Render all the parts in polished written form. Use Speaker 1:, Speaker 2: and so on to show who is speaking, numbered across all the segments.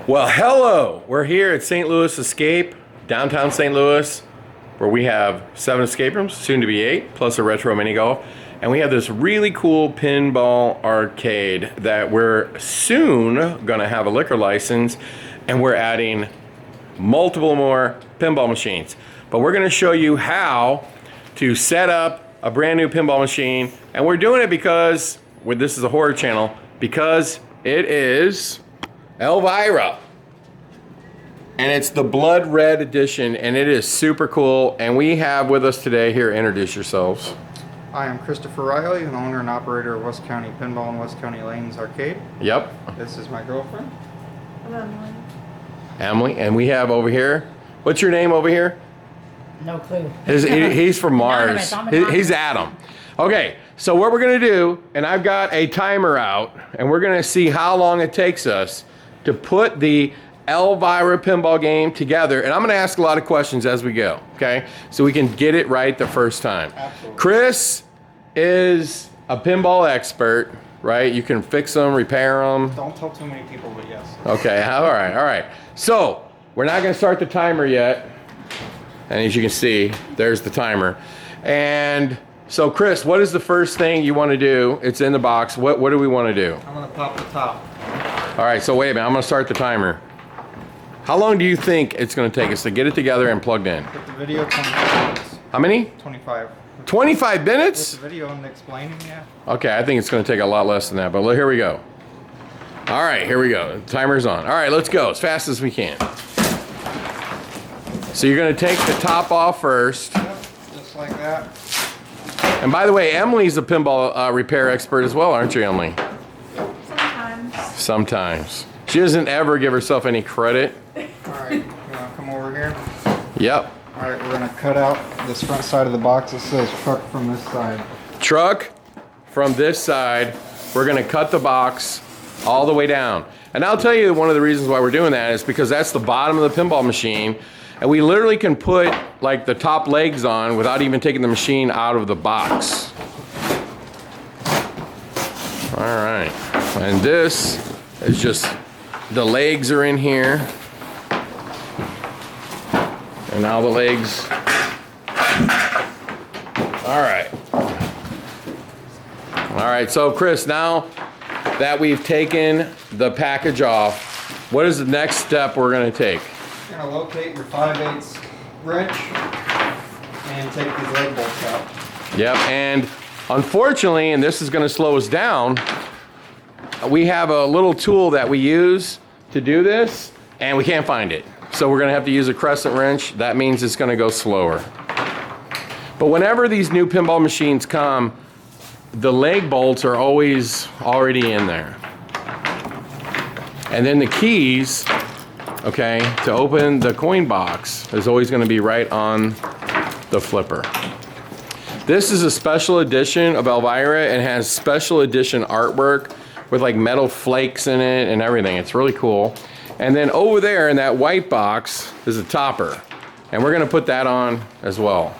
Speaker 1: Well, hello. We're here at St. Louis Escape, downtown St. Louis, where we have 7 escape rooms, soon to be 8, plus a retro mini golf. And we have this really cool pinball arcade that we're soon gonna have a liquor license, and we're adding multiple more pinball machines. But we're gonna show you how to set up a brand new pinball machine. And we're doing it because, this is a horror channel, because it is Elvira. And it's the blood red edition, and it is super cool. And we have with us today, here, introduce yourselves.
Speaker 2: Hi, I'm Christopher Riley, the owner and operator of West County Pinball and West County Lanes Arcade.
Speaker 1: Yep.
Speaker 2: This is my girlfriend.
Speaker 3: I'm Emily.
Speaker 1: Emily, and we have over here, what's your name over here?
Speaker 3: No clue.
Speaker 1: He's from Mars. He's Adam. Okay, so what we're gonna do, and I've got a timer out, and we're gonna see how long it takes us to put the Elvira pinball game together, and I'm gonna ask a lot of questions as we go, okay? So we can get it right the first time.
Speaker 2: Absolutely.
Speaker 1: Chris is a pinball expert, right? You can fix them, repair them.
Speaker 2: Don't tell too many people, but yes.
Speaker 1: Okay, all right. So, we're not gonna start the timer yet. And as you can see, there's the timer. And so Chris, what is the first thing you wanna do? It's in the box. What do we wanna do?
Speaker 2: I'm gonna pop the top.
Speaker 1: All right, so wait a minute, I'm gonna start the timer. How long do you think it's gonna take us to get it together and plugged in?
Speaker 2: With the video, 25 minutes.
Speaker 1: How many?
Speaker 2: 25.
Speaker 1: 25
Speaker 2: With
Speaker 1: minutes?
Speaker 2: the video and explaining, yeah.
Speaker 1: Okay, I think it's gonna take a lot less than that, but here we go. All right, here we go. The timer's on. All right, let's go as fast as we can. So you're gonna take the top off first.
Speaker 2: Yep, just like that.
Speaker 1: And by the way, Emily's a pinball repair expert as well, aren't you, Emily?
Speaker 3: Sometimes.
Speaker 1: Sometimes. She doesn't ever give herself any credit.
Speaker 2: Alright, you wanna come over here?
Speaker 1: Yep.
Speaker 2: Alright, we're gonna cut out this front side of the box. It says truck from this side.
Speaker 1: Truck from this side. We're gonna cut the box all the way down. And I'll tell you one of the reasons why we're doing that is because that's the bottom of the pinball machine. And we literally can put like the top legs on without even taking the machine out of the box. All right. And this is just, the legs are in here. And now the legs. All right. All right, so Chris, now that we've taken the package off, what is the next step we're gonna take?
Speaker 2: You're gonna locate your 5/8 wrench and take these leg bolts out.
Speaker 1: Yep, and unfortunately, and this is gonna slow us down, we have a little tool that we use to do this, and we can't find it. So we're gonna have to use a crescent wrench. That means it's gonna go slower. But whenever these new pinball machines come, the leg bolts are always already in there. And then the keys, okay, to open the coin box is always gonna be right on the flipper. This is a special edition of Elvira and has special edition artwork with like metal flakes in it and everything. It's really cool. And then over there in that white box is a topper. And we're gonna put that on as well.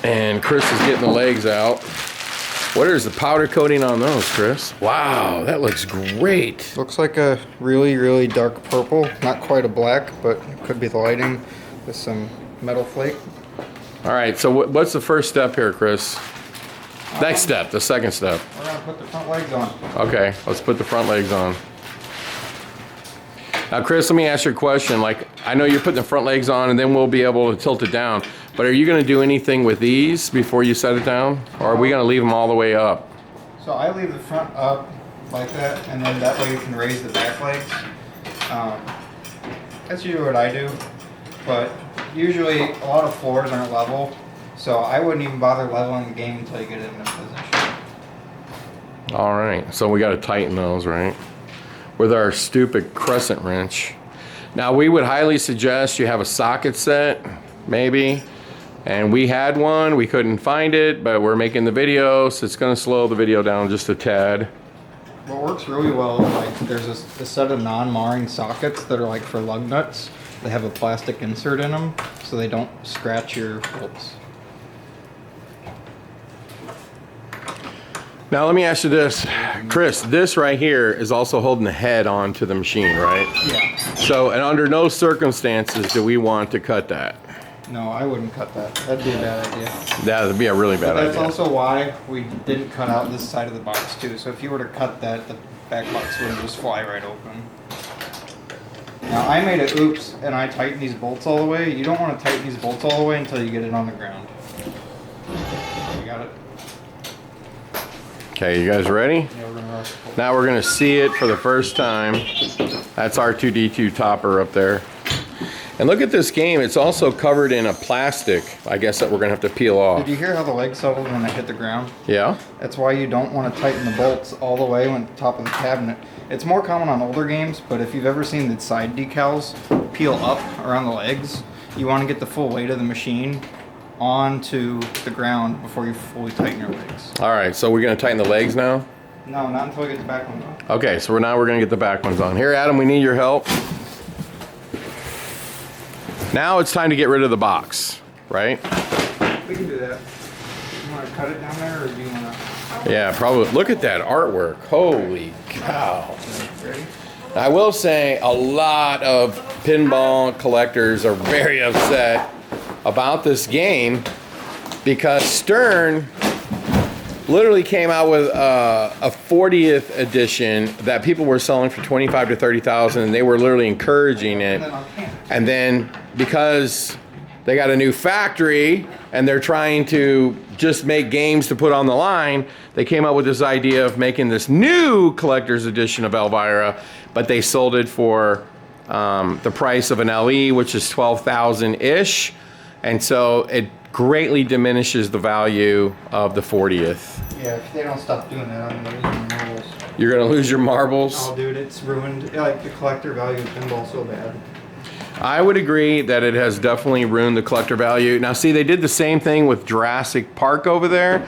Speaker 1: And Chris is getting the legs out. What is the powder coating on those, Chris? Wow, that looks great.
Speaker 2: Looks like a really, really dark purple. Not quite a black, but it could be the lighting with some metal flake.
Speaker 1: All right, so what's the first step here, Chris? Next step, the second step.
Speaker 2: We're gonna put the front legs on.
Speaker 1: Okay, let's put the front legs on. Now, Chris, let me ask you a question. Like, I know you're putting the front legs on and then we'll be able to tilt it down, but are you gonna do anything with these before you set it down? Or are we gonna leave them all the way up?
Speaker 2: So I leave the front up like that, and then that way you can raise the back legs. That's usually what I do, but usually a lot of floors aren't level, so I wouldn't even bother leveling the game until you get it in this position.
Speaker 1: All right, so we gotta tighten those, right? With our stupid crescent wrench. Now, we would highly suggest you have a socket set, maybe. And we had one, we couldn't find it, but we're making the video, so it's gonna slow the video down just a tad.
Speaker 2: What works really well, like there's a set of non-marring sockets that are like for lug nuts. They have a plastic insert in them, so they don't scratch your bolts.
Speaker 1: Now let me ask you this, Chris. This right here is also holding the head onto the machine, right?
Speaker 2: Yeah.
Speaker 1: So, and under no circumstances do we want to cut that.
Speaker 2: No, I wouldn't cut that. That'd be a bad idea.
Speaker 1: That would be a really bad
Speaker 2: But that's
Speaker 1: idea.
Speaker 2: also why we didn't cut out this side of the box too. So if you were to cut that, the back box would just fly right open. Now I made it oops and I tightened these bolts all the way. You don't want to tighten these bolts all the way until you get it on the ground. You got it?
Speaker 1: Okay, you guys ready?
Speaker 2: Yeah, we're gonna rush it.
Speaker 1: Now we're gonna see it for the first time. That's R2D2 topper up there. And look at this game, it's also covered in a plastic, I guess, that we're gonna have to peel off.
Speaker 2: Did you hear how the leg settled when it hit the ground?
Speaker 1: Yeah?
Speaker 2: That's why you don't want to tighten the bolts all the way when top of the cabinet. It's more common on older games, but if you've ever seen the side decals peel up around the legs, you want to get the full weight of the machine onto the ground before you fully tighten your legs.
Speaker 1: All right, so we're gonna tighten the legs now?
Speaker 2: No, not until we get the back one on.
Speaker 1: Okay, so now we're gonna get the back ones on. Here, Adam, we need your help. Now it's time to get rid of the box, right?
Speaker 2: We can do that. You want to cut it down there, or do you want to?
Speaker 1: Yeah, probably. Look at that artwork. Holy cow.
Speaker 2: Ready?
Speaker 1: I will say a lot of pinball collectors are very upset about this game because Stern literally came out with a 40th edition that people were selling for 25 to 30,000, and they were literally encouraging it. And then because they got a new factory and they're trying to just make games to put on the line, they came up with this idea of making this new collector's edition of Elvira, but they sold it for the price of an LE, which is 12,000-ish. And so it greatly diminishes the value of the 40th.
Speaker 2: Yeah, if they don't stop doing that, I'm gonna lose my marbles.
Speaker 1: You're gonna lose your marbles?
Speaker 2: Oh, dude, it's ruined. Like the collector value of pinball so bad.
Speaker 1: I would agree that it has definitely ruined the collector value. Now see, they did the same thing with Jurassic Park over there.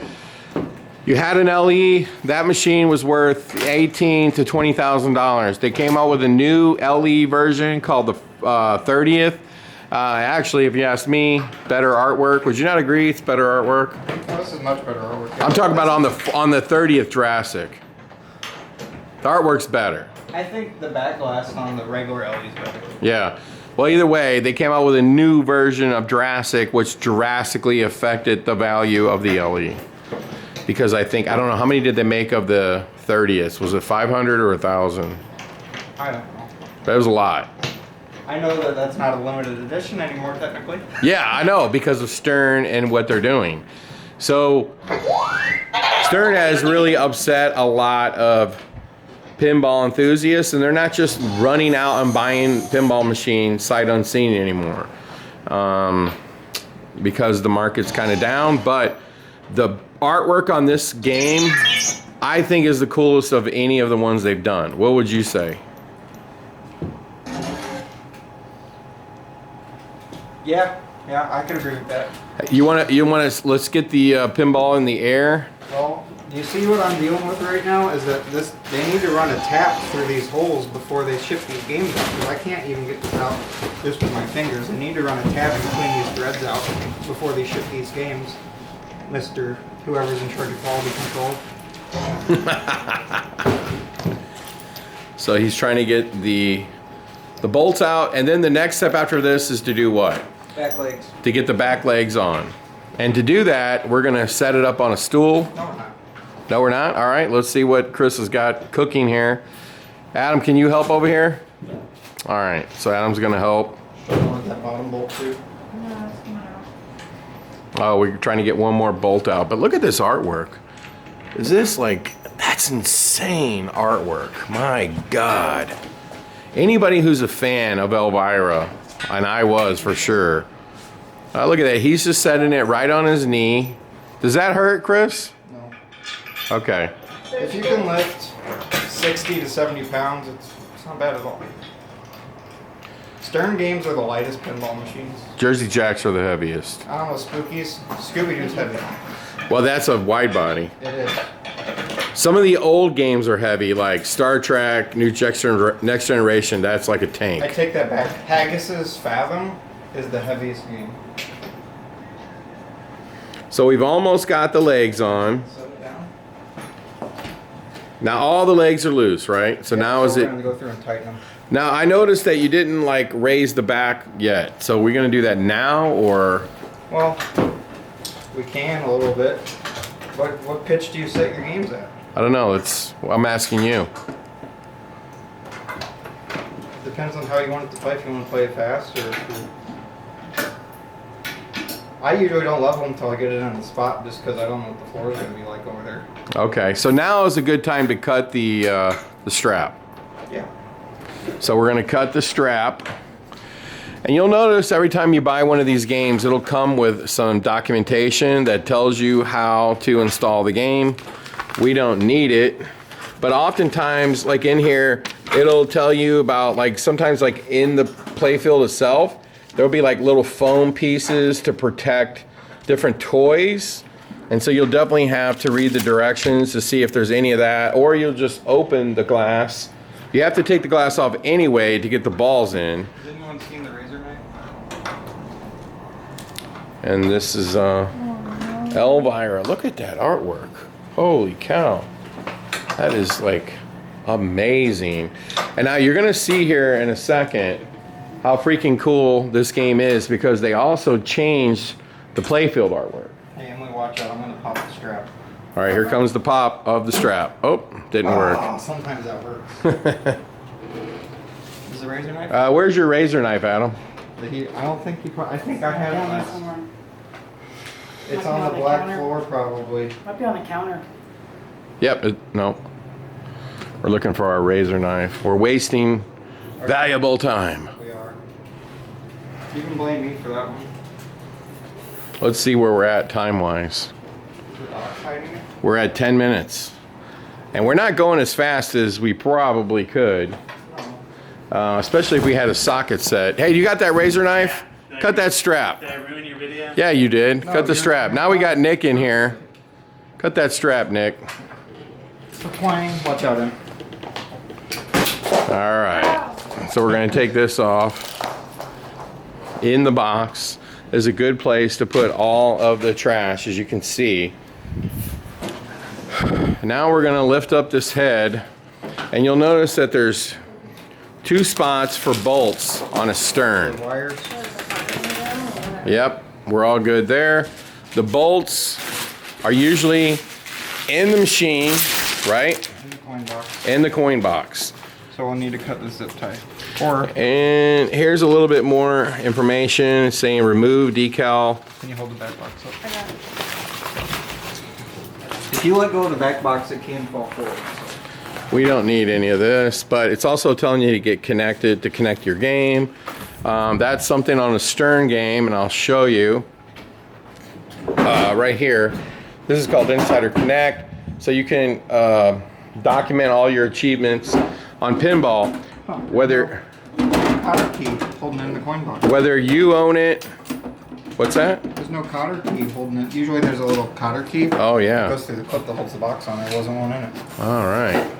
Speaker 1: You had an LE, that machine was worth $18,000 to $20,000. They came out with a new LE version called the 30th. Actually, if you ask me, better artwork. Would you not agree it's better artwork?
Speaker 2: Oh, this is much better artwork.
Speaker 1: I'm talking about on the 30th Jurassic. The artwork's better.
Speaker 2: I think the back glass on the regular LED is better.
Speaker 1: Yeah. Well, either way, they came out with a new version of Jurassic, which drastically affected the value of the LE. Because I don't know, how many did they make of the 30th? Was it 500 or 1,000?
Speaker 2: I don't know.
Speaker 1: That was a lot.
Speaker 2: I know that that's not a limited edition anymore, technically.
Speaker 1: Yeah, I know, because of Stern and what they're doing. So, Stern has really upset a lot of pinball enthusiasts, and they're not just running out and buying pinball machines sight unseen anymore, because the market's kind of down. But the artwork on this game, I think, is the coolest of any of the ones they've done. What would you say?
Speaker 2: Yeah, I can agree with that.
Speaker 1: You want to let's get the pinball in the air.
Speaker 2: Well, do you see what I'm dealing with right now? Is that they need to run a tap through these holes before they ship these games out. Because I can't even get this out just with my fingers. They need to run a tap and clean these threads out before they ship these games. Mr. Whoever's in charge of quality control.
Speaker 1: So he's trying to get the bolts out, and then the next step after this is to do what?
Speaker 2: Back legs.
Speaker 1: To get the back legs on. And to do that, we're gonna set it up on a stool.
Speaker 2: No, we're not.
Speaker 1: No, we're not? All right, let's see what Chris has got cooking here. Adam, can you help over here? All right, so Adam's gonna help.
Speaker 2: Want that bottom bolt too?
Speaker 3: No, it's coming out.
Speaker 1: Oh, we're trying to get one more bolt out, but look at this artwork. Is this that's insane artwork. My God. Anybody who's a fan of Elvira, and I was for sure. Look at that, he's just setting it right on his knee. Does that hurt, Chris?
Speaker 2: No.
Speaker 1: Okay.
Speaker 2: If you can lift 60 to 70 pounds, it's not bad at all. Stern games are the lightest pinball machines.
Speaker 1: Jersey Jacks are the heaviest.
Speaker 2: I don't know, Spookies. Scooby-Doo's heavy.
Speaker 1: Well, that's a wide body.
Speaker 2: It is.
Speaker 1: Some of the old games are heavy, like Star Trek, Next Generation. That's like a tank.
Speaker 2: I take that back. Haggis's Fathom is the heaviest game.
Speaker 1: So we've almost got the legs on.
Speaker 2: Set it down.
Speaker 1: Now all the legs are loose, right? So now is
Speaker 2: we're
Speaker 1: it?
Speaker 2: gonna go through and tighten them.
Speaker 1: Now I noticed that you didn't like raise the back yet. So we're gonna do that now, or?
Speaker 2: Well, we can a little bit. What pitch do you set your games at?
Speaker 1: I don't know. I'm asking you.
Speaker 2: Depends on how you want it to play. If you want to play it fast, or I usually don't level until I get it on the spot, just because I don't know what the floor is going to be like over there.
Speaker 1: Okay, so now is a good time to cut the strap.
Speaker 2: Yeah.
Speaker 1: So we're gonna cut the strap. And you'll notice every time you buy one of these games, it'll come with some documentation that tells you how to install the game. We don't need it, but oftentimes, like in here, it'll tell you about, like, sometimes like in the playfield itself, there'll be like little foam pieces to protect different toys. And so you'll definitely have to read the directions to see if there's any of that, or you'll just open the glass. You have to take the glass off anyway to get the balls in.
Speaker 2: Has anyone seen the razor knife?
Speaker 1: And this is Elvira. Look at that artwork. Holy cow. That is like amazing. And now you're gonna see here in a second how freaking cool this game is, because they also changed the playfield artwork.
Speaker 2: Hey Emily, watch out. I'm going to pop the strap.
Speaker 1: All right, here comes the pop of the strap. Oh, didn't work.
Speaker 2: Sometimes that works. Is the razor knife?
Speaker 1: Where's your razor knife, Adam?
Speaker 2: I don't think he. I think I had it
Speaker 3: Down there
Speaker 2: last.
Speaker 3: somewhere.
Speaker 2: It's
Speaker 3: Might be
Speaker 2: on
Speaker 3: on
Speaker 2: the
Speaker 3: the
Speaker 2: black
Speaker 3: counter.
Speaker 2: floor, probably.
Speaker 3: Might be on the counter.
Speaker 1: Yep, no. We're looking for our razor knife. We're wasting valuable time.
Speaker 2: We are. You can blame me for that one.
Speaker 1: Let's see where we're at time-wise.
Speaker 2: The dog's hiding it.
Speaker 1: We're at 10 minutes. And we're not going as fast as we probably could. Especially if we had a socket set. Hey, you got that razor knife? Cut that strap.
Speaker 4: Did I ruin your video?
Speaker 1: Yeah, you did.
Speaker 2: No,
Speaker 1: Cut the
Speaker 2: you're-
Speaker 1: strap. Now we got Nick in here. Cut that strap, Nick.
Speaker 2: Twang. Watch out, Em.
Speaker 1: All right. So we're going to take this off. In the box is a good place to put all of the trash, as you can see. Now we're going to lift up this head, and you'll notice that there's 2 spots for bolts on a stern.
Speaker 2: Wires.
Speaker 1: Yep, we're all good there. The bolts are usually in the machine, right?
Speaker 2: In the coin box.
Speaker 1: In the coin box.
Speaker 2: So we'll need to cut the zip tie. Or
Speaker 1: And here's a little bit more information saying remove decal.
Speaker 2: can you hold the back box up?
Speaker 3: I got it.
Speaker 2: If you let go of the back box, it can fall forward.
Speaker 1: We don't need any of this, but it's also telling you to get connected to connect your game. That's something on a stern game, and I'll show you right here. This is called Insider Connect, so you can document all your achievements on pinball, whether
Speaker 2: Cotter key holding it in the coin box.
Speaker 1: whether you own it. What's that?
Speaker 2: There's no cotter key holding it. Usually there's a little cotter key.
Speaker 1: Oh
Speaker 2: It
Speaker 1: yeah.
Speaker 2: goes through the clip that holds the box on. There wasn't one in it.
Speaker 1: All right.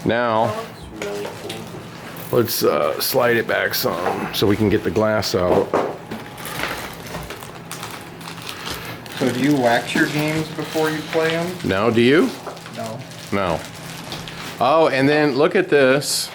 Speaker 1: Now,
Speaker 3: Looks really cool.
Speaker 1: let's slide it back some so we can get the glass out.
Speaker 2: So do you wax your games before you play them?
Speaker 1: Now, do you?
Speaker 2: No.
Speaker 1: No. Oh, and then look at this.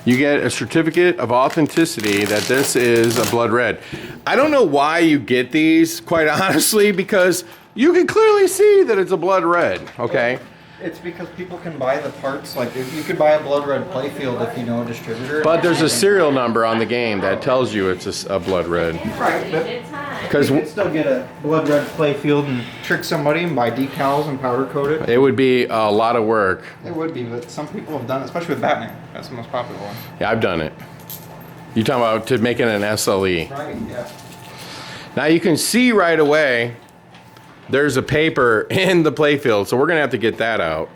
Speaker 1: You get a certificate of authenticity that this is a blood red. I don't know why you get these, quite honestly, because you can clearly see that it's a blood red, okay?
Speaker 2: It's because people can buy the parts. Like if you could buy a blood red playfield if you know a distributor.
Speaker 1: But there's a serial number on the game that tells you it's a blood red.
Speaker 2: Right, but
Speaker 1: Because
Speaker 2: you could still get a blood red playfield and trick somebody and buy decals and powder coat it.
Speaker 1: it would be a lot of work.
Speaker 2: It would be, but some people have done it, especially with Batman. That's the most popular one.
Speaker 1: Yeah, I've done it. You talking about to make it an SLE.
Speaker 2: Right, yeah.
Speaker 1: Now you can see right away there's a paper in the playfield, so we're gonna have to get that out.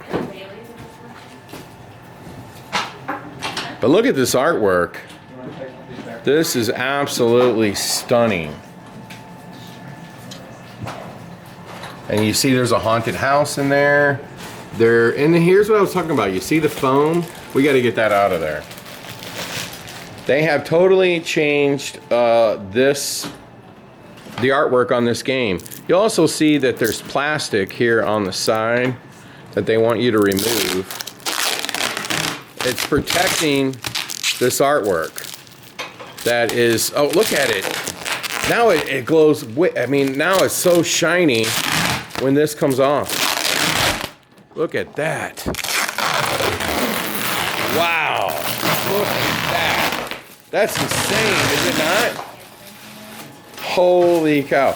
Speaker 1: But look at this artwork.
Speaker 2: You want to take these back?
Speaker 1: This is absolutely stunning. And you see there's a haunted house in there. And here's what I was talking about. You see the foam? We got to get that out of there. They have totally changed this the artwork on this game. You'll also see that there's plastic here on the side that they want you to remove. It's protecting this artwork. That is, oh, look at it. Now it glows, I mean, now it's so shiny when this comes off. Look at that. Wow, look at that. That's insane, is it not? Holy cow.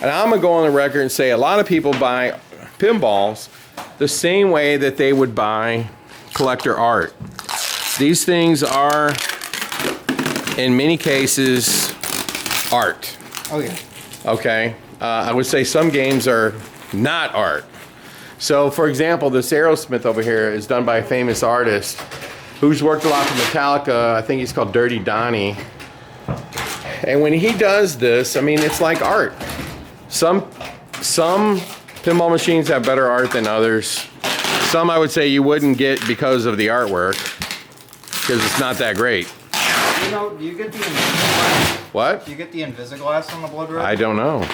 Speaker 1: And I'm gonna go on the record and say a lot of people buy pinballs the same way that they would buy collector art. These things are, in many cases, art.
Speaker 2: Oh yeah.
Speaker 1: Okay, I would say some games are not art. So, for example, this Aerosmith over here is done by a famous artist who's worked a lot for Metallica. I think he's called Dirty Donnie. And when he does this, I mean, it's like art. Some pinball machines have better art than others. Some I would say you wouldn't get because of the artwork, because it's not that great.
Speaker 2: You know, do you get the Invisiglass?
Speaker 1: What?
Speaker 2: Do you get the Invisiglass on the Blood Red?
Speaker 1: I don't know.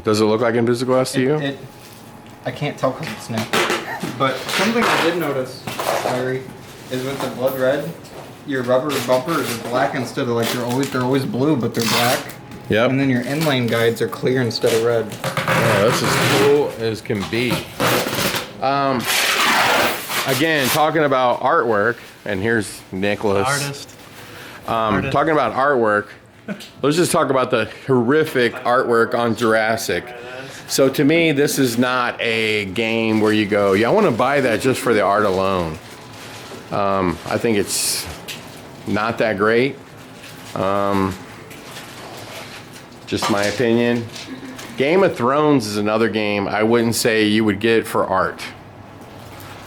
Speaker 1: Does it look like Invisiglass to you?
Speaker 2: I can't tell because it's new. But something I did notice, Larry, is with the Blood Red, your rubber bumpers are black instead of like they're always blue, but they're black.
Speaker 1: Yep.
Speaker 2: And then your inlane guides are clear instead of red.
Speaker 1: Yeah, that's as cool as can be. Again, talking about artwork, and here's Nicholas.
Speaker 4: Artist.
Speaker 1: Talking about artwork, let's just talk about the horrific artwork on Jurassic. So to me, this is not a game where you go, yeah, I want to buy that just for the art alone. I think it's not that great. Just my opinion. Game of Thrones is another game I wouldn't say you would get for art.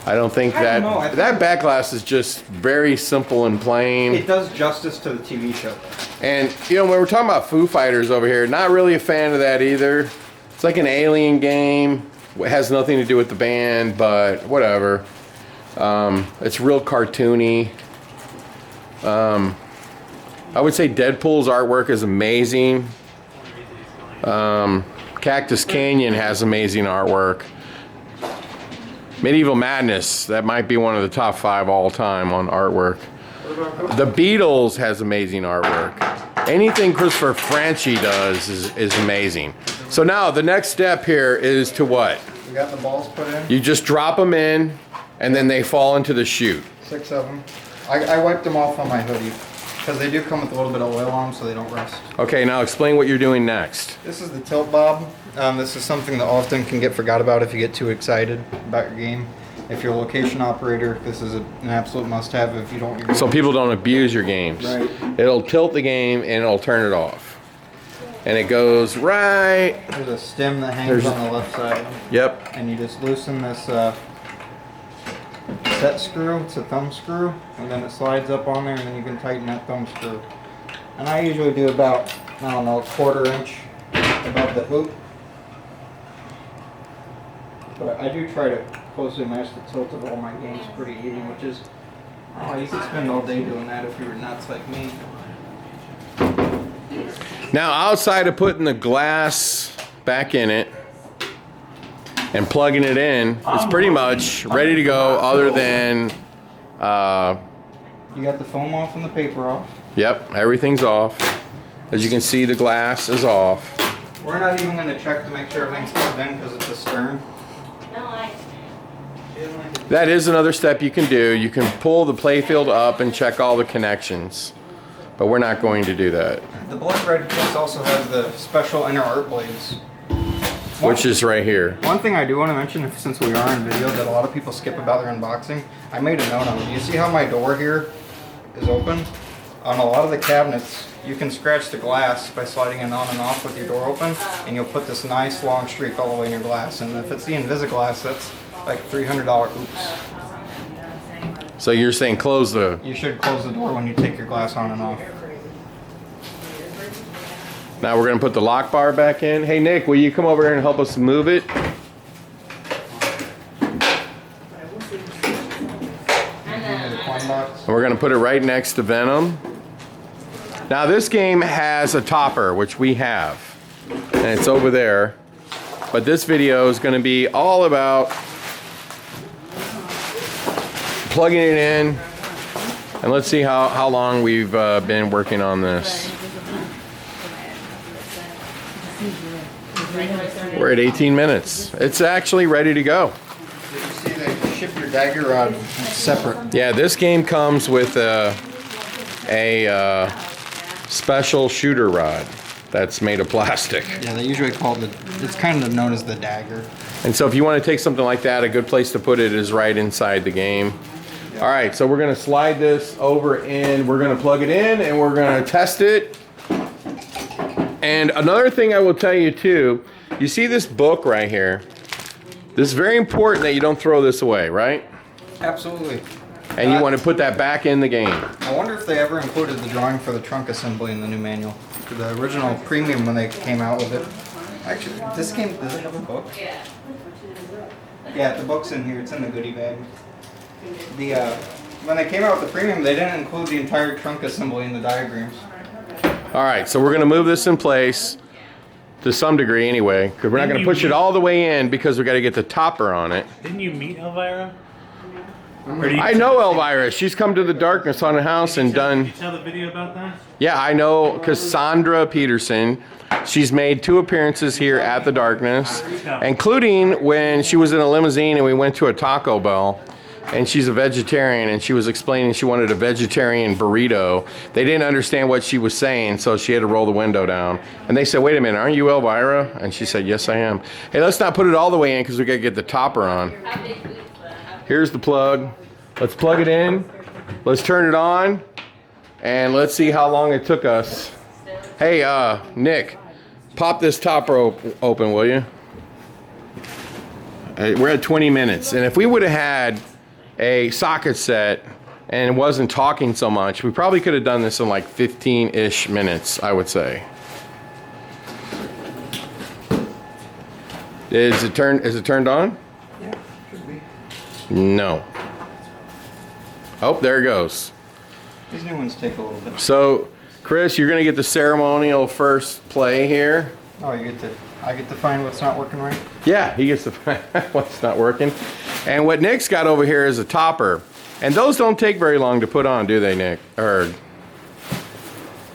Speaker 1: I don't think that that backglass is just very simple and plain.
Speaker 2: It does justice to the TV show.
Speaker 1: And you know, when we're talking about Foo Fighters over here, not really a fan of that either. It's like an alien game. It has nothing to do with the band, but whatever. It's real cartoony. I would say Deadpool's artwork is amazing. Cactus Canyon has amazing artwork. Medieval Madness, that might be one of the top 5 all time on artwork. The Beatles has amazing artwork. Anything Christopher Franchi does is amazing. So now the next step here is to what?
Speaker 2: We got the balls put in.
Speaker 1: You just drop them in and then they fall into the chute.
Speaker 2: 6 of them. I wiped them off on my hoodie because they do come with a little bit of oil on them so they don't rust.
Speaker 1: Okay, now explain what you're doing next.
Speaker 2: This is the tilt bob. This is something that often can get forgot about if you get too excited about your game. If you're a location operator, this is an absolute must-have if you don't.
Speaker 1: So people don't abuse your games.
Speaker 2: Right.
Speaker 1: It'll tilt the game and it'll turn it off. And it goes right.
Speaker 2: There's a stem that hangs on the left side.
Speaker 1: Yep.
Speaker 2: And you just loosen this set screw. It's a thumb screw, and then it slides up on there, and then you can tighten that thumb screw. And I usually do about, I don't know, a 1/4 inch above the hoop. But I do try to closely match the tilt of all my games pretty even, which is, oh, you could spend all day doing that if you were nuts like me.
Speaker 1: Now, outside of putting the glass back in it and plugging it in, it's pretty much ready to go other than,
Speaker 2: You got the foam off and the paper off.
Speaker 1: Yep, everything's off. As you can see, the glass is off.
Speaker 2: We're not even going to check to make sure everything's plugged in because it's a stern.
Speaker 1: That is another step you can do. You can pull the playfield up and check all the connections, but we're not going to do that.
Speaker 2: The Blood Red case also has the special inner art blades.
Speaker 1: Which is right here.
Speaker 2: One thing I do want to mention, since we are in video, that a lot of people skip about their unboxing, I made a note on it. You see how my door here is open? On a lot of the cabinets, you can scratch the glass by sliding it on and off with your door open, and you'll put this nice long streak all the way in your glass. And if it's the Invisiglass, that's like $300 oops.
Speaker 1: So you're saying close the...
Speaker 2: You should close the door when you take your glass on and off.
Speaker 1: Now we're going to put the lock bar back in. Hey Nick, will you come over here and help us move it? And we're going to put it right next to Venom. Now this game has a topper, which we have. and it's over there. But this video is going to be all about plugging it in, and let's see how long we've been working on this. We're at 18 minutes. It's actually ready to go.
Speaker 2: Did you see they ship your dagger rod separate?
Speaker 1: Yeah, this game comes with a special shooter rod that's made of plastic.
Speaker 2: Yeah, they usually call it it's kind of known as the dagger.
Speaker 1: And so if you want to take something like that, a good place to put it is right inside the game. All right, so we're going to slide this over and we're going to plug it in and we're going to test it. And another thing I will tell you too, you see this book right here? This is very important that you don't throw this away, right?
Speaker 2: Absolutely.
Speaker 1: And you want to put that back in the game.
Speaker 2: I wonder if they ever included the drawing for the trunk assembly in the new manual. For the original premium when they came out with it. Actually, this game, does it have a book? Yeah, the book's in here. It's in the goodie bag. When they came out with the premium, they didn't include the entire trunk assembly in the diagrams.
Speaker 1: All right, so we're going to move this in place to some degree anyway, because we're not going to push it all the way in because we got to get the topper on it.
Speaker 4: Didn't you meet Elvira?
Speaker 1: I know Elvira. She's come to the Darkness Haunted House and done.
Speaker 4: Did you tell the video about that?
Speaker 1: Yeah, I know Cassandra Peterson. She's made 2 appearances here at the Darkness, including when she was in a limousine and we went to a Taco Bell. And she's a vegetarian, and she was explaining she wanted a vegetarian burrito. They didn't understand what she was saying, so she had to roll the window down. And they said, wait a minute, aren't you Elvira? And she said, yes, I am. Hey, let's not put it all the way in because we got to get the topper on. Here's the plug. Let's plug it in. Let's turn it on. And let's see how long it took us. Hey, Nick, pop this topper open, will you? We're at 20 minutes. And if we would have had a socket set and wasn't talking so much, we probably could have done this in like 15-ish minutes, I would say. Is it turned on?
Speaker 2: Yeah, should be.
Speaker 1: No. Oh, there it goes.
Speaker 2: These new ones take a little bit.
Speaker 1: So, Chris, you're gonna get the ceremonial first play here.
Speaker 2: Oh, I get to find what's not working right?
Speaker 1: Yeah, he gets to find what's not working. And what Nick's got over here is a topper. And those don't take very long to put on, do they, Nick? Or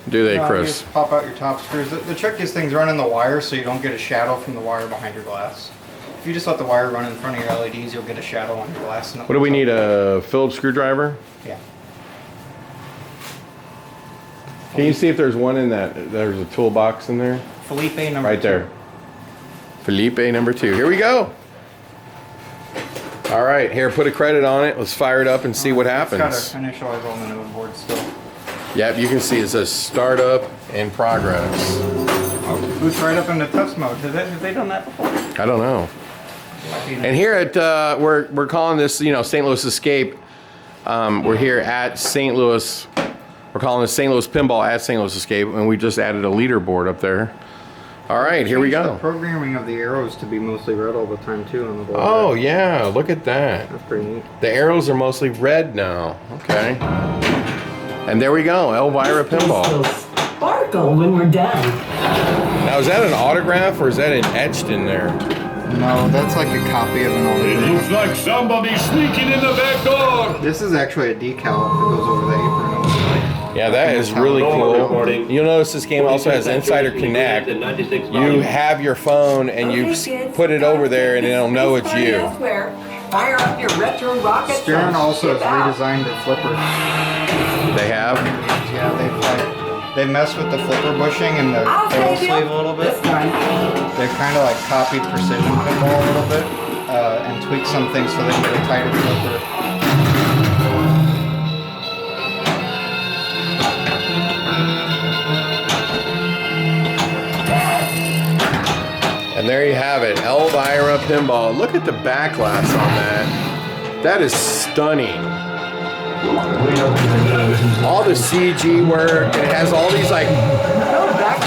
Speaker 1: do they,
Speaker 2: No,
Speaker 1: Chris?
Speaker 2: You just pop out your top screws. The trick is things run in the wire so you don't get a shadow from the wire behind your glass. If you just let the wire run in front of your LEDs, you'll get a shadow on your glass.
Speaker 1: What do we need, a Phillips screwdriver?
Speaker 2: Yeah.
Speaker 1: Can you see if there's one in that? There's a toolbox in there?
Speaker 2: Felipe number
Speaker 1: Right
Speaker 2: 2.
Speaker 1: there. Felipe number 2. Here we go. All right, here, put a credit on it. Let's fire it up and see what happens.
Speaker 2: It's got to initialize on the node board still.
Speaker 1: Yep, you can see it says startup in progress.
Speaker 2: Oh, boots right up into test mode. Have they done that before?
Speaker 1: I don't know. And here at we're calling this, St. Louis Escape. We're here at St. Louis. We're calling this St. Louis Pinball at St. Louis Escape, and we just added a leaderboard up there. All right, here we go.
Speaker 2: The programming of the arrows to be mostly red all the time too on the board.
Speaker 1: Oh yeah, look at that.
Speaker 2: That's pretty neat.
Speaker 1: The arrows are mostly red now. Okay. And there we go, Elvira Pinball.
Speaker 5: Sparkle when we're done.
Speaker 1: Now is that an autograph or is that an etched in there?
Speaker 2: No, that's like a copy of an
Speaker 6: It
Speaker 2: old.
Speaker 6: looks like somebody's sneaking in the back door.
Speaker 2: This is actually a decal that goes over the apron.
Speaker 1: Yeah, that is really cool. You'll notice this game also has Insider Connect. You have your phone and you put it over there and it'll know it's you.
Speaker 5: Fire up your retro rocket.
Speaker 2: Stern also has redesigned their flipper.
Speaker 1: They have?
Speaker 2: Yeah, they messed with the flipper bushing and the tail sleeve a little bit. They've kind of like copied precision pinball a little bit and tweaked some things so they can get a tighter flipper.
Speaker 1: And there you have it, Elvira Pinball. Look at the back glass on that. That is stunning. All the CG work, and it has all these like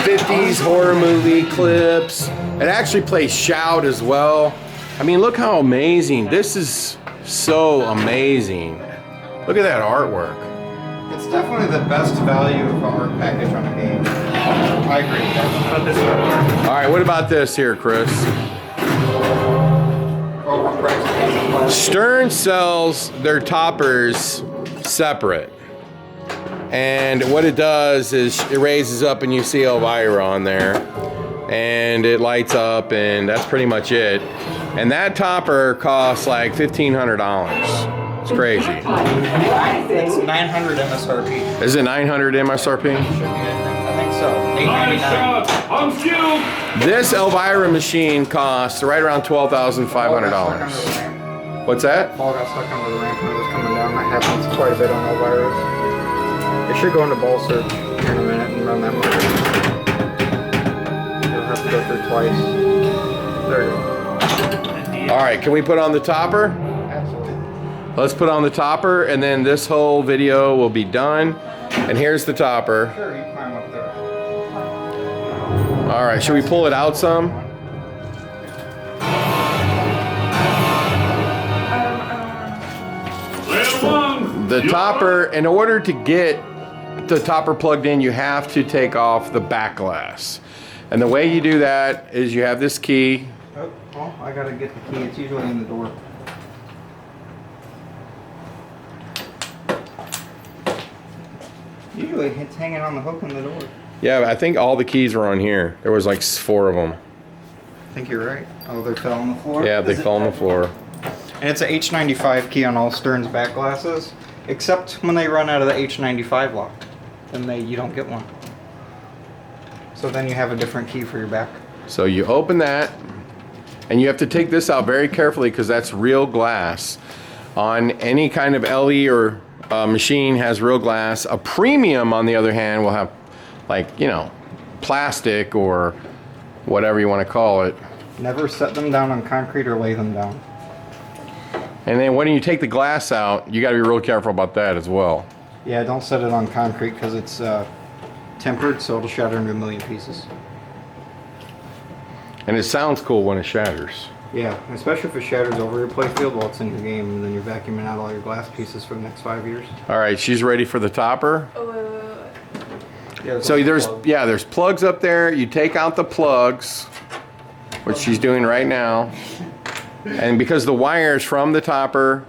Speaker 1: 50s horror movie clips. It actually plays Shout as well. I mean, look how amazing. This is so amazing. Look at that artwork.
Speaker 2: It's definitely the best value of a art package on a game. I agree with that.
Speaker 4: But this one.
Speaker 1: All right, what about this here, Chris?
Speaker 2: Oh, what price?
Speaker 1: Stern sells their toppers separate. And what it does is it raises up and you see Elvira on there. And it lights up and that's pretty much it. And that topper costs like $1,500. It's crazy.
Speaker 2: It's 900 MSRP.
Speaker 1: Is it 900 MSRP?
Speaker 2: Should be, I think so.
Speaker 6: Nice
Speaker 2: $8.99.
Speaker 6: shot. I'm skilled.
Speaker 1: This Elvira machine costs right around $12,500. What's that?
Speaker 2: Ball got stuck under the ramp when it was coming down. That happens quite a bit on Elvira's. It should go into ball search here in a minute and run that motor. You'll have to go through twice. There you go.
Speaker 1: All right, can we put on the topper?
Speaker 2: Absolutely.
Speaker 1: Let's put on the topper and then this whole video will be done. And here's the topper.
Speaker 2: Sure, you climb up there.
Speaker 1: All right, should we pull it out some?
Speaker 6: Later one.
Speaker 1: The topper, in order to get the topper plugged in, you have to take off the back glass. And the way you do that is you have this key.
Speaker 2: Oh, well, I gotta get the key. It's usually in the door. Usually it's hanging on the hook in the door.
Speaker 1: Yeah, I think all the keys were on here. There was like 4 of them.
Speaker 2: I think you're right. Oh, they fell on the floor?
Speaker 1: Yeah, they fell on the floor.
Speaker 2: And it's a H95 key on all Stern's back glasses, except when they run out of the H95 lock. Then you don't get one. So then you have a different key for your back.
Speaker 1: So you open that, and you have to take this out very carefully because that's real glass. On any kind of LE or machine has real glass. A premium, on the other hand, will have, like, you know, plastic or whatever you want to call it.
Speaker 2: Never set them down on concrete or lay them down.
Speaker 1: And then when you take the glass out, you got to be real careful about that as well.
Speaker 2: Yeah, don't set it on concrete because it's tempered, so it'll shatter into a million pieces.
Speaker 1: And it sounds cool when it shatters.
Speaker 2: Yeah, especially if it shatters over your playfield while it's in your game, and then you're vacuuming out all your glass pieces for the next 5 years.
Speaker 1: All right, she's ready for the topper.
Speaker 2: Yeah,
Speaker 1: So there's plugs up there. You take out the plugs, which she's doing right now. And because the wires from the topper,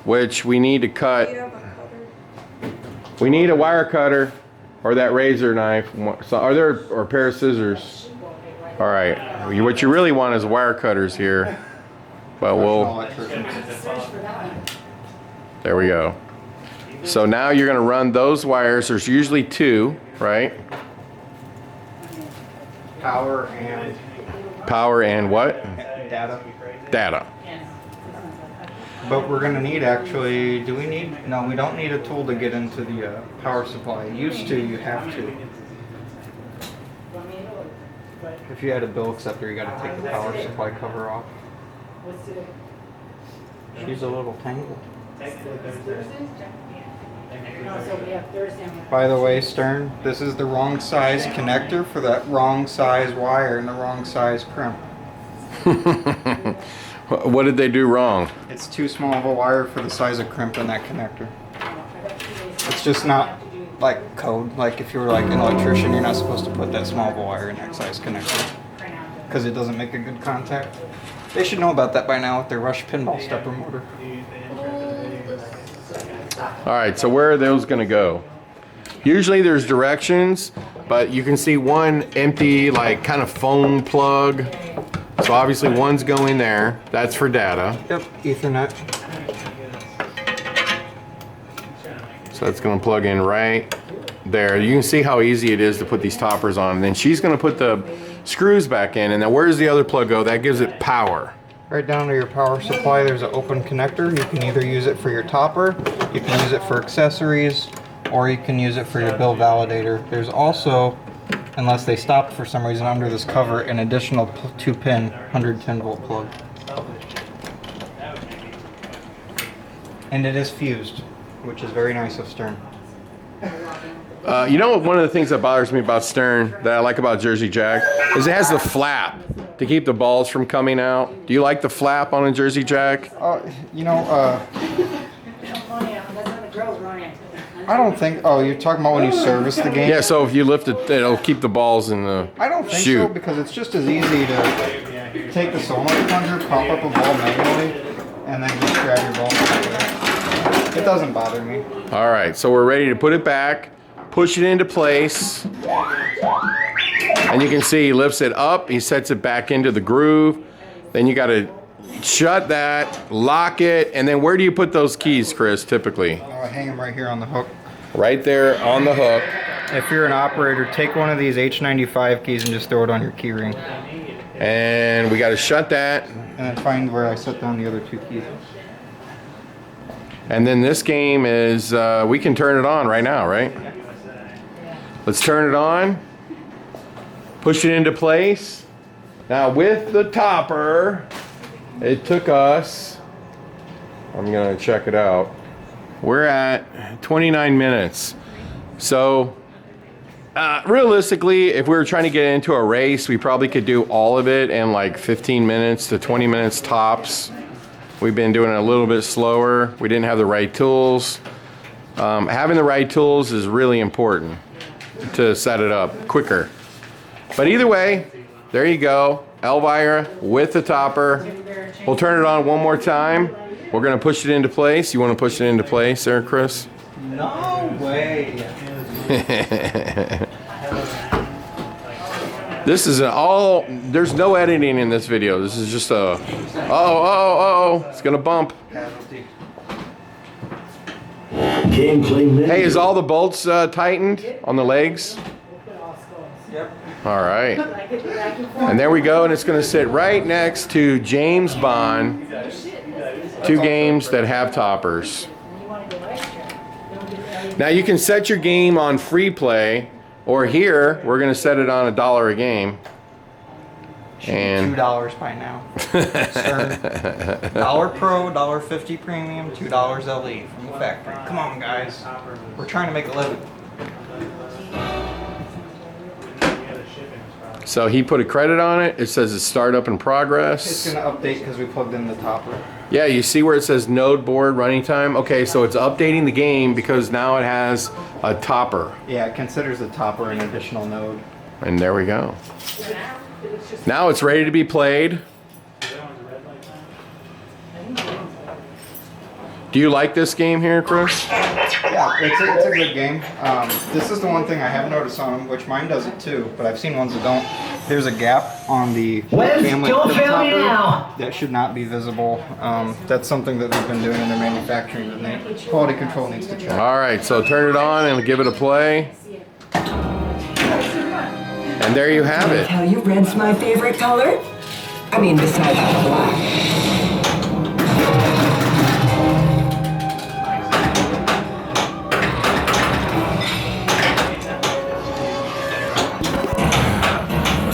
Speaker 1: which we need to cut, we need a wire cutter or that razor knife. So are there, or a pair of scissors? All right, what you really want is wire cutters here, but there we go. So now you're gonna run those wires. There's usually 2, right?
Speaker 2: Power and
Speaker 1: what?
Speaker 2: data.
Speaker 1: Data.
Speaker 2: But we're gonna need actually, no, we don't need a tool to get into the power supply. Used to, you have to. If you had a bill acceptor, you gotta take the power supply cover off. She's a little tangled. By the way, Stern, this is the wrong size connector for that wrong size wire and the wrong size crimp.
Speaker 1: What did they do wrong?
Speaker 2: It's too small of a wire for the size of crimp in that connector. It's just not like code. Like if you were like an electrician, you're not supposed to put that small of a wire in that size connector because it doesn't make a good contact. They should know about that by now with their Rush pinball stepper motor.
Speaker 1: All right, so where are those gonna go? Usually there's directions, but you can see one empty, like kind of phone plug. So obviously one's going there. That's for data.
Speaker 2: Yep, Ethernet.
Speaker 1: So that's gonna plug in right there. You can see how easy it is to put these toppers on. And then she's gonna put the screws back in. And then where does the other plug go? That gives it power.
Speaker 2: Right down to your power supply, there's an open connector. You can either use it for your topper, you can use it for accessories, or you can use it for your bill validator. There's also, unless they stopped for some reason under this cover, an additional 2-pin 110 volt plug. And it is fused, which is very nice of Stern.
Speaker 1: You know, one of the things that bothers me about Stern that I like about Jersey Jack is it has the flap to keep the balls from coming out. Do you like the flap on a Jersey Jack?
Speaker 3: Girls running.
Speaker 2: I don't think. Oh, you're talking about when you service the game?
Speaker 1: Yeah, so if you lift it, it'll keep the balls in the
Speaker 2: I don't think
Speaker 1: chute.
Speaker 2: so because it's just as easy to take the solenoid plunger, pump up a ball manually, and then just grab your ball. It doesn't bother me.
Speaker 1: All right, so we're ready to put it back, push it into place. And you can see he lifts it up, he sets it back into the groove. Then you gotta shut that, lock it, and then where do you put those keys, Chris, typically?
Speaker 2: I hang them right here on the hook.
Speaker 1: Right there on the hook.
Speaker 2: If you're an operator, take one of these H95 keys and just throw it on your key ring.
Speaker 1: And we gotta shut that.
Speaker 2: And then find where I set down the other 2 keys.
Speaker 1: And then this game is, we can turn it on right now, right? Let's turn it on. Push it into place. Now with the topper, it took us, I'm gonna check it out. We're at 29 minutes. So realistically, if we were trying to get into a race, we probably could do all of it in like 15 minutes to 20 minutes tops. We've been doing it a little bit slower. We didn't have the right tools. Having the right tools is really important to set it up quicker. But either way, there you go. Elvira with the topper. We'll turn it on one more time. We're gonna push it into place. You wanna push it into place there, Chris?
Speaker 2: No way.
Speaker 1: This is there's no editing in this video. This is just a, it's gonna bump.
Speaker 6: Gameplay.
Speaker 1: Hey, is all the bolts tightened on the legs?
Speaker 2: Yep.
Speaker 1: All right. And there we go, and it's gonna sit right next to James Bond. 2 games that have toppers. Now you can set your game on free play, or here, we're gonna set it on $1 a game. And
Speaker 2: $2 by now. Sir. $1 Pro, $1.50 Premium, $2 LE from the factory. Come on, guys. We're trying to make a living.
Speaker 1: so he put a credit on it. It says it's startup in
Speaker 2: It's
Speaker 1: progress.
Speaker 2: gonna update because we plugged in the topper.
Speaker 1: Yeah, you see where it says node board running time? Okay, so it's updating the game because now it has a topper.
Speaker 2: Yeah, it considers the topper an additional node.
Speaker 1: And there we go. Now it's ready to be played. Do you like this game here, Chris?
Speaker 2: Yeah, it's a good game. This is the one thing I have noticed on them, which mine does it too, but I've seen ones that don't. There's a gap on the family
Speaker 5: don't
Speaker 2: clip
Speaker 5: fail me
Speaker 2: topper
Speaker 5: now.
Speaker 2: that should not be visible. That's something that they've been doing in their manufacturing that quality control needs to check.
Speaker 1: All right, so turn it on and give it a play. And there you have
Speaker 5: Did I
Speaker 1: it.
Speaker 5: tell you red's my favorite color? I mean, besides black.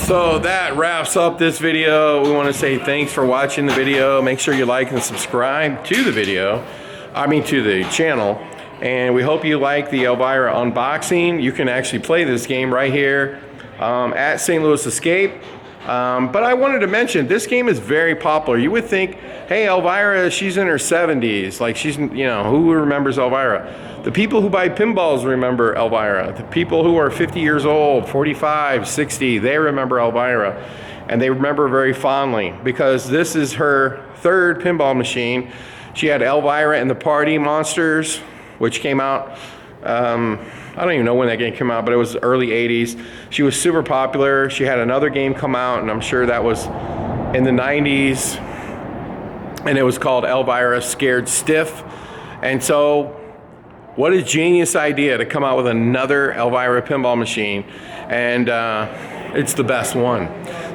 Speaker 1: So that wraps up this video. We want to say thanks for watching the video. Make sure you like and subscribe to the video. To the channel. And we hope you like the Elvira unboxing. You can actually play this game right here at St. Louis Escape. But I wanted to mention, this game is very popular. You would think, hey, Elvira, she's in her 70s. Like who remembers Elvira? The people who buy pinballs remember Elvira. The people who are 50 years old, 45, 60, they remember Elvira. And they remember very fondly because this is her 3rd pinball machine. She had Elvira and the Party Monsters, which came out, I don't even know when that game came out, but it was early 80s. She was super popular. She had another game come out, and I'm sure that was in the 90s. And it was called Elvira Scared Stiff. And so, what a genius idea to come out with another Elvira pinball machine. And it's the best one.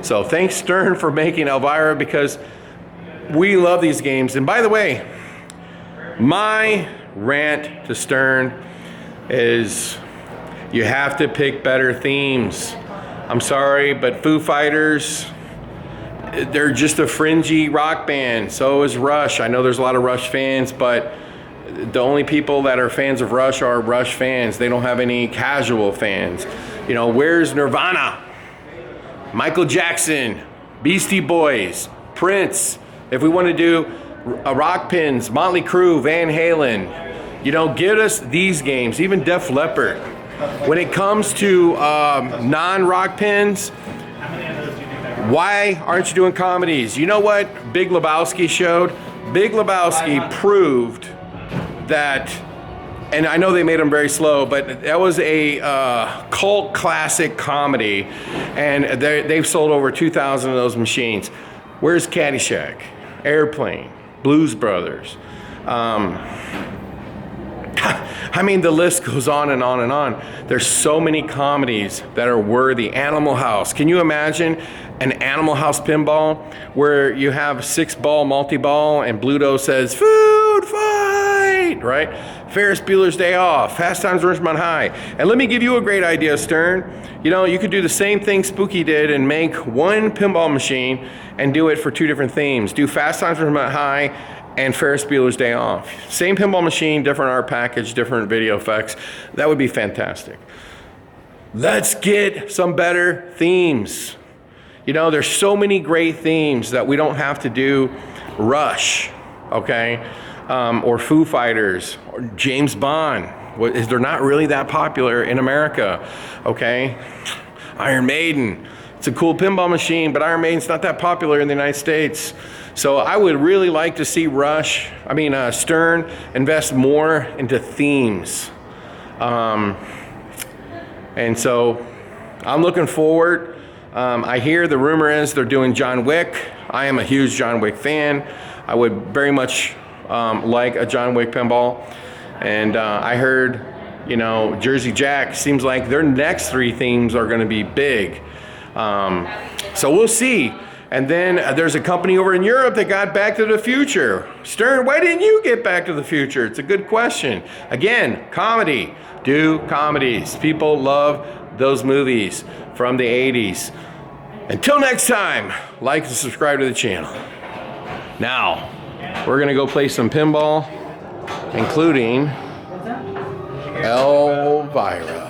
Speaker 1: So thanks Stern for making Elvira, because we love these games. And by the way, my rant to Stern is you have to pick better themes. I'm sorry, but Foo Fighters, they're just a fringy rock band. So is Rush. I know there's a lot of Rush fans, but the only people that are fans of Rush are Rush fans. They don't have any casual fans. Where's Nirvana? Michael Jackson, Beastie Boys, Prince. If we want to do rock pins, Motley Crue, Van Halen, You know, get us these games, even Def Leppard. When it comes to non-rock pins, why aren't you doing comedies? You know what Big Lebowski showed? Big Lebowski proved that, and I know they made them very slow, but that was a cult classic comedy, and they've sold over 2,000 of those machines. Where's Caddyshack? Airplane, Blues Brothers. I mean, the list goes on and on and on. There's so many comedies that are worthy. Animal House. Can you imagine an Animal House pinball where you have 6-ball multi-ball and Bluto says, food fight, right? Ferris Bueller's Day Off, Fast Times at Ridgemont High. And let me give you a great idea, Stern. You know, you could do the same thing Spooky did and make one pinball machine and do it for 2 different themes. Do Fast Times at Ridgemont High and Ferris Bueller's Day Off. Same pinball machine, different art package, different video effects. That would be fantastic. Let's get some better themes. You know, there's so many great themes that we don't have to do Rush, okay? Or Foo Fighters, or James Bond. They're not really that popular in America, okay? Iron Maiden. It's a cool pinball machine, but Iron Maiden's not that popular in the United States. So I would really like to see Stern invest more into themes. And so I'm looking forward. I hear the rumor is they're doing John Wick. I am a huge John Wick fan. I would very much like a John Wick pinball. And I heard, you know, Jersey Jack seems like their next 3 themes are gonna be big. So we'll see. And then there's a company over in Europe that got Back to the Future. Stern, why didn't you get Back to the Future? It's a good question. Again, comedy. Do comedies. People love those movies from the 80s. Until next time, like and subscribe to the channel. Now, we're gonna go play some pinball, including Elvira.